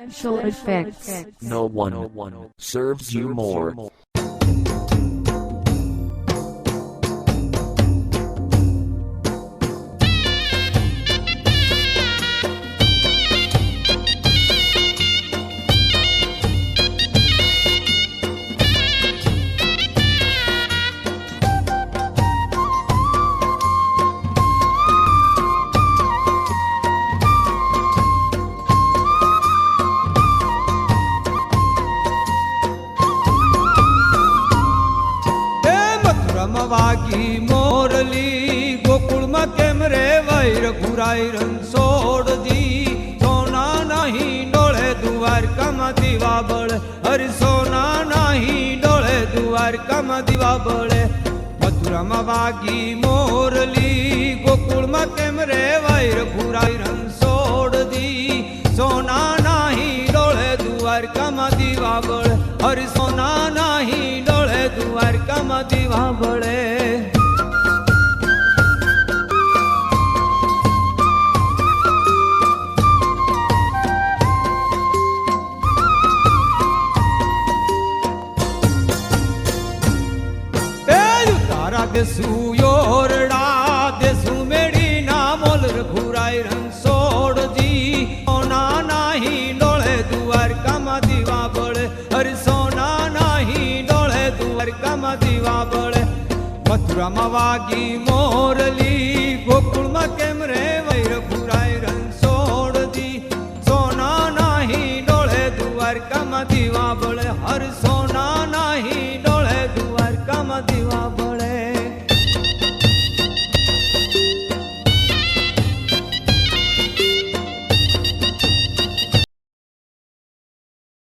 Special effects. No one serves you more. વાગી મોરલી ગોકુળમાં કેમ રે વૈર ઘુરાઈ રણછોડજી સોના નહીં ડોળે દ્વારકામાં દીવા બળે હરિ સોના નહીં ડોળે દ્વારકામાં દીવા બળે મથુરામાં વાગી મોરલી ગોકુળમાં કેમ રે વૈર ઘુરાઈ રણછોડજી સોના નહીં ડોળે દ્વારકામાં દીવા બળે હરિ સોના નહીં ડોળે દ્વારકામાં દીવા બળે દેસુ યોરડા દેસુ મેડી ના મોલ ઘુરાઈ રણછોડજી સોના નહીં ડોળે દ્વારકામાં દીવા બળે હરિ સોના નહીં ડોળે દ્વારકામાં દીવા બળે મથુરામાં વાગી મોરલી ગોકુળમાં કેમ રે વૈર ઘુરાઈ રણછોડજી સોના નહીં ડોળે દ્વારકામાં દીવા બળે હરિ